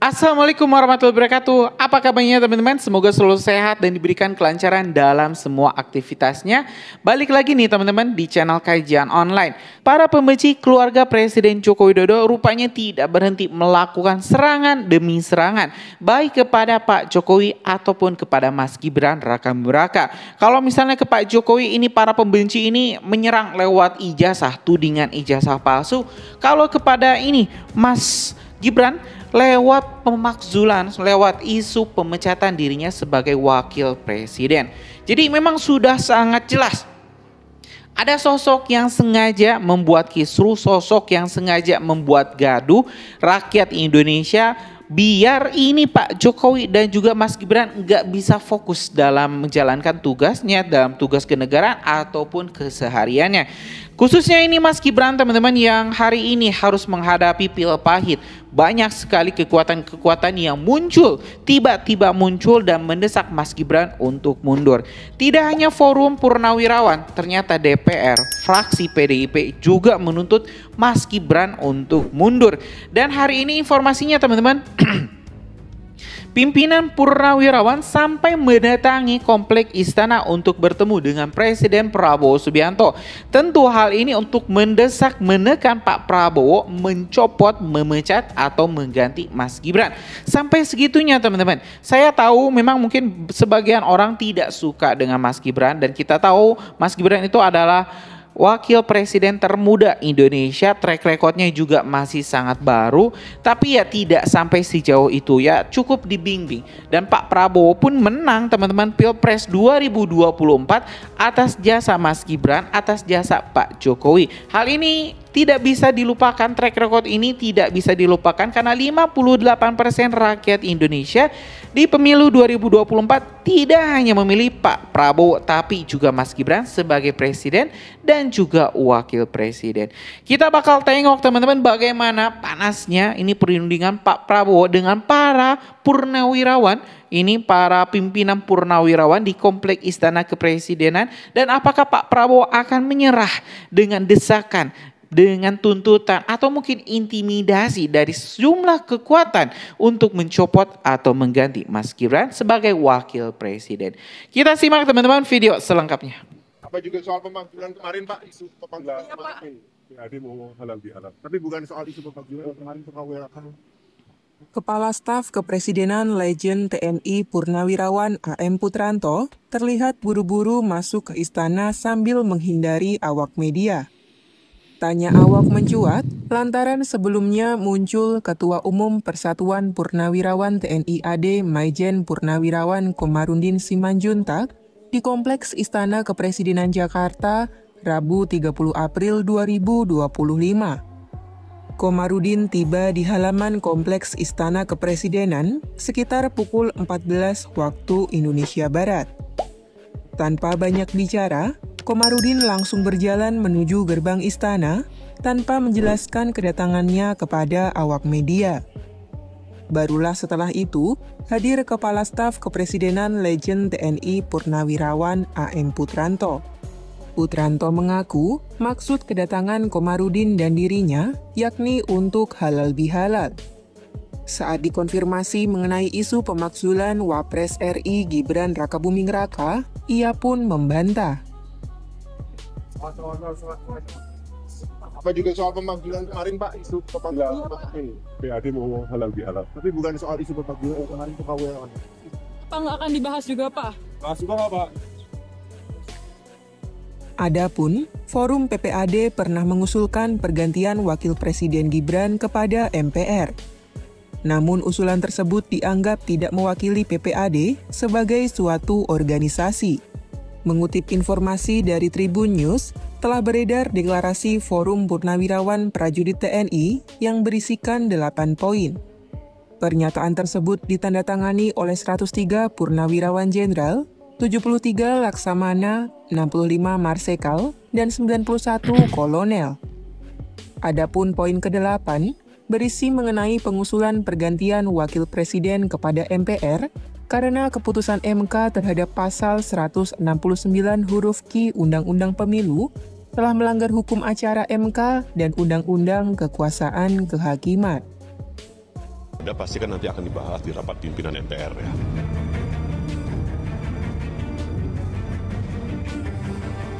Assalamualaikum warahmatullahi wabarakatuh. Apa kabarnya teman-teman? Semoga selalu sehat dan diberikan kelancaran dalam semua aktivitasnya. Balik lagi nih teman-teman di channel kajian online. Para pembenci keluarga Presiden Joko Widodo rupanya tidak berhenti melakukan serangan demi serangan, baik kepada Pak Jokowi ataupun kepada Mas Gibran Raka-Buming Raka. Kalau misalnya ke Pak Jokowi ini, para pembenci ini menyerang lewat ijazah, tudingan ijazah palsu. Kalau kepada ini Mas Gibran lewat pemakzulan, lewat isu pemecatan dirinya sebagai wakil presiden. Jadi memang sudah sangat jelas. Ada sosok yang sengaja membuat kisruh, sosok yang sengaja membuat gaduh rakyat Indonesia, biar ini Pak Jokowi dan juga Mas Gibran nggak bisa fokus dalam menjalankan tugasnya, dalam tugas kenegaraan ataupun kesehariannya. Khususnya ini Mas Gibran teman-teman yang hari ini harus menghadapi pil pahit. Banyak sekali kekuatan-kekuatan yang muncul, tiba-tiba muncul dan mendesak Mas Gibran untuk mundur. Tidak hanya forum Purnawirawan, ternyata DPR, fraksi PDIP juga menuntut Mas Gibran untuk mundur. Dan hari ini informasinya teman-teman, pimpinan Purnawirawan sampai mendatangi komplek istana untuk bertemu dengan Presiden Prabowo Subianto. Tentu hal ini untuk mendesak, menekan Pak Prabowo mencopot, memecat atau mengganti Mas Gibran. Sampai segitunya teman-teman. Saya tahu memang mungkin sebagian orang tidak suka dengan Mas Gibran, dan kita tahu Mas Gibran itu adalah wakil presiden termuda Indonesia, track recordnya juga masih sangat baru, tapi ya tidak sampai sejauh itu, ya cukup dibimbing. Dan Pak Prabowo pun menang teman-teman Pilpres 2024 atas jasa Mas Gibran, atas jasa Pak Jokowi. Hal ini tidak bisa dilupakan, track record ini tidak bisa dilupakan karena 58% rakyat Indonesia di pemilu 2024 tidak hanya memilih Pak Prabowo tapi juga Mas Gibran sebagai presiden dan juga wakil presiden. Kita bakal tengok teman-teman bagaimana panasnya ini perundingan Pak Prabowo dengan para purnawirawan, ini para pimpinan purnawirawan di komplek Istana Kepresidenan, dan apakah Pak Prabowo akan menyerah dengan desakan, dengan tuntutan atau mungkin intimidasi dari sejumlah kekuatan untuk mencopot atau mengganti Mas Gibran sebagai wakil presiden. Kita simak teman-teman video selengkapnya. Apa juga soal pemanggilan kemarin Pak, isu pemanggilan ya, Pak. PAD mau halal bihalal. Tapi bukan soal isu pemanggilan kemarin pengawirakan. Kepala Staf Kepresidenan Legend TNI Purnawirawan AM Putranto terlihat buru-buru masuk ke istana sambil menghindari awak media. Tanya awak mencuat lantaran sebelumnya muncul Ketua Umum Persatuan Purnawirawan TNI AD Maijen Purnawirawan Komarudin Simanjuntak di Kompleks Istana Kepresidenan Jakarta Rabu 30 April 2025. Komarudin tiba di halaman Kompleks Istana Kepresidenan sekitar pukul 14 waktu Indonesia Barat. Tanpa banyak bicara, Komarudin langsung berjalan menuju gerbang istana tanpa menjelaskan kedatangannya kepada awak media. Barulah setelah itu, hadir Kepala Staf Kepresidenan Legend TNI Purnawirawan AM Putranto. Putranto mengaku maksud kedatangan Komarudin dan dirinya yakni untuk halal bihalal. Saat dikonfirmasi mengenai isu pemakzulan Wapres RI Gibran Raka-Buming Raka, ia pun membantah. Apa juga soal pemanggilan kemarin Pak, isu pemanggilan PAD mau halal bihalal. Tapi bukan soal isu pemanggilan kemarin pengawirakan. Apa nggak akan dibahas juga Pak? Bahas juga nggak Pak? Adapun, Forum PPAD pernah mengusulkan pergantian Wakil Presiden Gibran kepada MPR. Namun usulan tersebut dianggap tidak mewakili PPAD sebagai suatu organisasi. Mengutip informasi dari Tribun News, telah beredar deklarasi Forum Purnawirawan Prajurit TNI yang berisikan 8 poin. Pernyataan tersebut ditandatangani oleh 103 Purnawirawan Jenderal, 73 Laksamana, 65 Marsekal, dan 91 Kolonel. Adapun poin ke-8 berisi mengenai pengusulan pergantian Wakil Presiden kepada MPR karena keputusan MK terhadap pasal 169 huruf Q Undang-Undang Pemilu telah melanggar hukum acara MK dan Undang-Undang Kekuasaan Kehakiman. Udah pastikan nanti akan dibahas di rapat pimpinan MPR ya.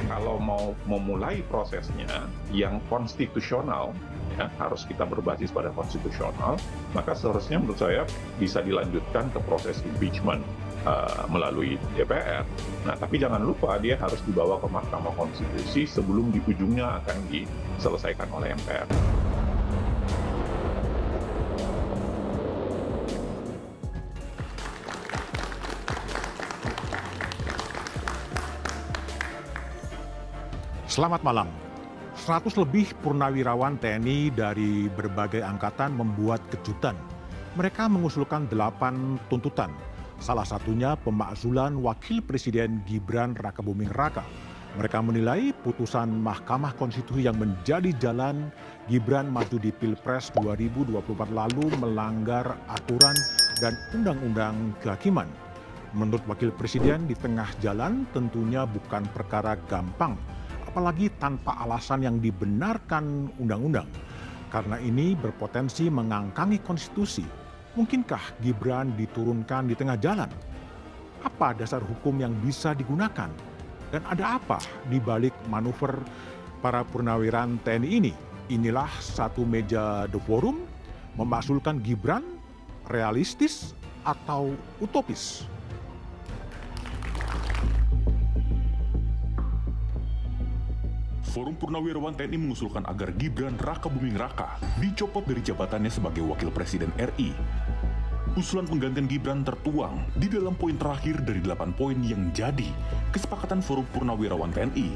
Kalau mau memulai prosesnya yang konstitusional, ya, harus kita berbasis pada konstitusional, maka seharusnya menurut saya bisa dilanjutkan ke proses impeachment melalui DPR. Nah, tapi jangan lupa dia harus dibawa ke Mahkamah Konstitusi sebelum di ujungnya akan diselesaikan oleh MPR. Selamat malam. 100 lebih purnawirawan TNI dari berbagai angkatan membuat kejutan. Mereka mengusulkan 8 tuntutan. Salah satunya pemakzulan Wakil Presiden Gibran Rakabuming Raka. Mereka menilai putusan Mahkamah Konstitusi yang menjadi jalan Gibran maju di Pilpres 2024 lalu melanggar aturan dan undang-undang kehakiman. Menurut Wakil Presiden, di tengah jalan tentunya bukan perkara gampang, apalagi tanpa alasan yang dibenarkan undang-undang. Karena ini berpotensi mengangkangi konstitusi. Mungkinkah Gibran diturunkan di tengah jalan? Apa dasar hukum yang bisa digunakan? Dan ada apa di balik manuver para purnawiran TNI ini? Inilah satu meja The Forum, memakzulkan Gibran, realistis atau utopis? Forum Purnawirawan TNI mengusulkan agar Gibran Rakabuming Raka dicopot dari jabatannya sebagai Wakil Presiden RI. Usulan penggantian Gibran tertuang di dalam poin terakhir dari 8 poin yang jadi kesepakatan Forum Purnawirawan TNI.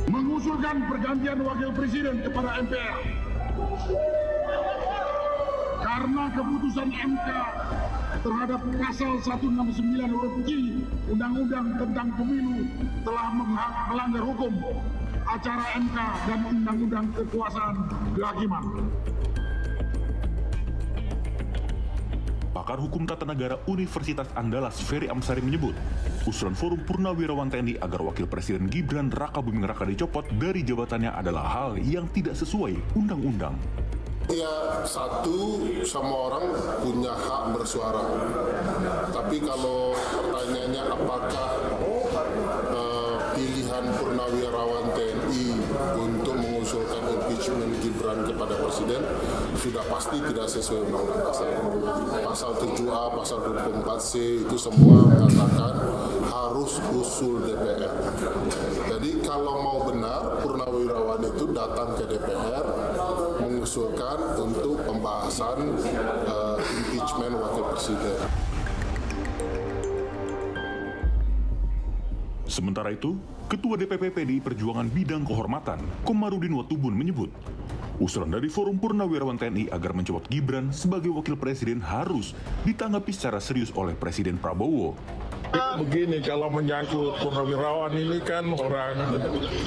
Mengusulkan pergantian Wakil Presiden kepada MPR. Karena keputusan MK terhadap pasal 169 huruf Q Undang-Undang tentang Pemilu telah melanggar hukum acara MK dan Undang-Undang Kekuasaan Kehakiman. Pakar Hukum Tata Negara Universitas Andalas Ferry Amsari menyebut, usulan Forum Purnawirawan TNI agar Wakil Presiden Gibran Rakabuming Raka dicopot dari jabatannya adalah hal yang tidak sesuai undang-undang. Ya, satu, semua orang punya hak bersuara. Tapi kalau pertanyaannya apakah pilihan purnawirawan TNI untuk mengusulkan impeachment Gibran kepada Presiden sudah pasti tidak sesuai undang-undang dasar. Pasal 7A, pasal 24C itu semua mengatakan harus usul DPR. Jadi kalau mau benar, purnawirawan itu datang ke DPR mengusulkan untuk pembahasan impeachment Wakil Presiden. Sementara itu, Ketua DPP PDI Perjuangan Bidang Kehormatan, Komarudin Watubun menyebut, usulan dari Forum Purnawirawan TNI agar mencopot Gibran sebagai Wakil Presiden harus ditanggapi secara serius oleh Presiden Prabowo. Begini, kalau menyangkut purnawirawan ini kan orang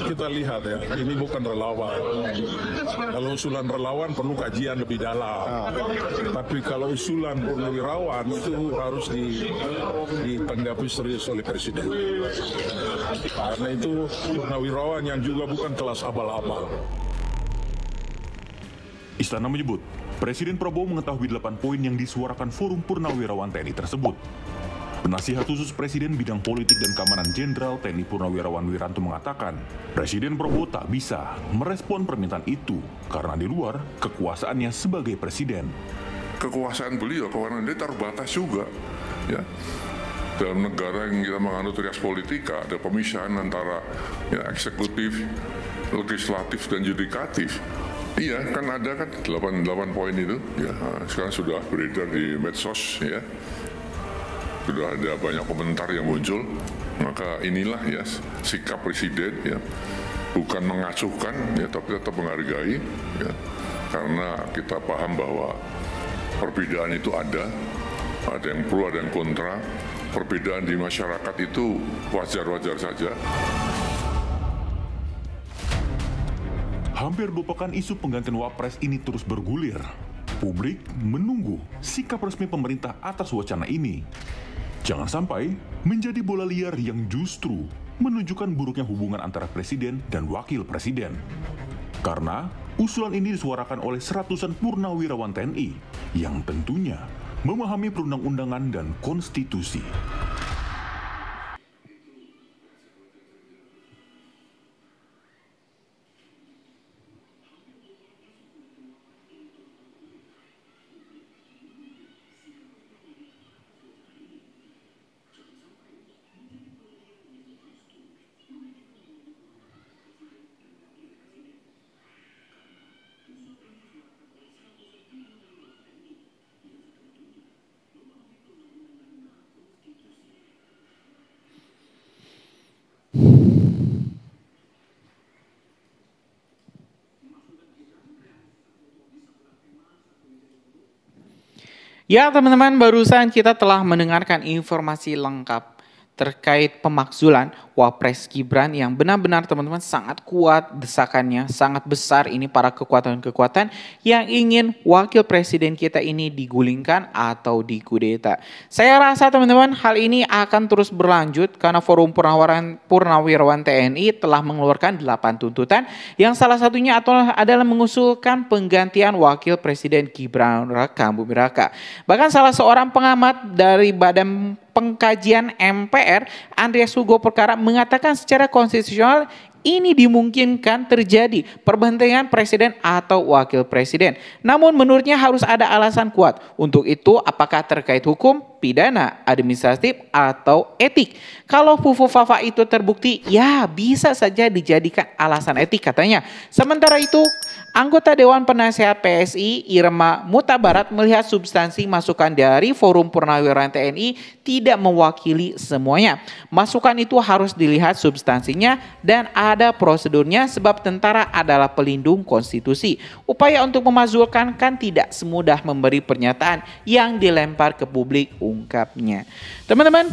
kita lihat ya, ini bukan relawan. Kalau usulan relawan perlu kajian lebih dalam. Tapi kalau usulan purnawirawan itu harus ditanggapi serius oleh Presiden. Karena itu purnawirawan yang juga bukan kelas abal-abal. Istana menyebut, Presiden Prabowo mengetahui 8 poin yang disuarakan Forum Purnawirawan TNI tersebut. Penasihat khusus Presiden Bidang Politik dan Keamanan Jenderal TNI Purnawirawan Wiranto mengatakan, Presiden Prabowo tak bisa merespon permintaan itu karena di luar kekuasaannya sebagai presiden. Kekuasaan beliau, kewenangan dia terbatas juga, ya. Dalam negara yang kita menganut rias politika, ada pemisahan antara eksekutif, legislatif, dan yudikatif. Iya, kan ada kan 8 poin itu, ya. Sekarang sudah beredar di medsos, ya. Sudah ada banyak komentar yang muncul, maka inilah ya sikap presiden, ya, bukan mengacuhkan, ya, tapi tetap menghargai, ya, karena kita paham bahwa perbedaan itu ada yang pro, ada yang kontra, perbedaan di masyarakat itu wajar-wajar saja. Hampir 2 pekan isu penggantian Wapres ini terus bergulir. Publik menunggu sikap resmi pemerintah atas wacana ini. Jangan sampai menjadi bola liar yang justru menunjukkan buruknya hubungan antara presiden dan wakil presiden. Karena Usulan ini disuarakan oleh seratusan purnawirawan TNI yang tentunya memahami perundang-undangan dan konstitusi. Ya teman-teman, barusan kita telah mendengarkan informasi lengkap terkait pemakzulan Wapres Gibran yang benar-benar teman-teman sangat kuat desakannya, sangat besar ini para kekuatan-kekuatan yang ingin wakil presiden kita ini digulingkan atau dikudeta. Saya rasa teman-teman hal ini akan terus berlanjut karena Forum Purnawirawan TNI telah mengeluarkan 8 tuntutan yang salah satunya adalah mengusulkan penggantian wakil presiden Gibran Rakabuming Raka. Bahkan salah seorang pengamat dari Badan Pengkajian MPR, Andreas Hugo Perkara, mengatakan secara konstitusional ini dimungkinkan terjadi pergantian presiden atau wakil presiden. Namun menurutnya harus ada alasan kuat. Untuk itu apakah terkait hukum, pidana, administratif, atau etik. Kalau fufu-fafa itu terbukti, ya bisa saja dijadikan alasan etik katanya. Sementara itu, anggota Dewan Penasehat PSI Irma Mutabarat melihat substansi masukan dari Forum Purnawirawan TNI tidak mewakili semuanya. Masukan itu harus dilihat substansinya dan ada prosedurnya sebab tentara adalah pelindung konstitusi. Upaya untuk memazulkan kan tidak semudah memberi pernyataan yang dilempar ke publik, ungkapnya. Teman-teman,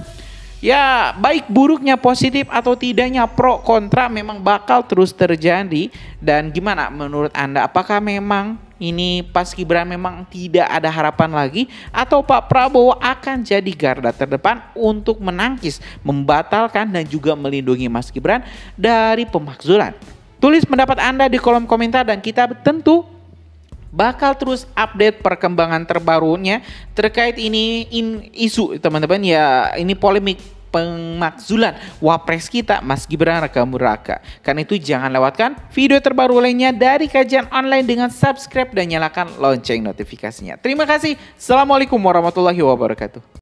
ya baik buruknya, positif atau tidaknya, pro kontra memang bakal terus terjadi. Dan gimana menurut Anda, apakah memang ini pas Gibran memang tidak ada harapan lagi atau Pak Prabowo akan jadi garda terdepan untuk menangkis, membatalkan dan juga melindungi Mas Gibran dari pemakzulan? Tulis pendapat Anda di kolom komentar dan kita tentu bakal terus update perkembangan terbarunya terkait ini isu teman-teman ya, ini polemik pemakzulan Wapres kita Mas Gibran Rakabuming Raka. Karena itu jangan lewatkan video terbaru lainnya dari Kajian Online dengan subscribe dan nyalakan lonceng notifikasinya. Terima kasih. Assalamualaikum warahmatullahi wabarakatuh.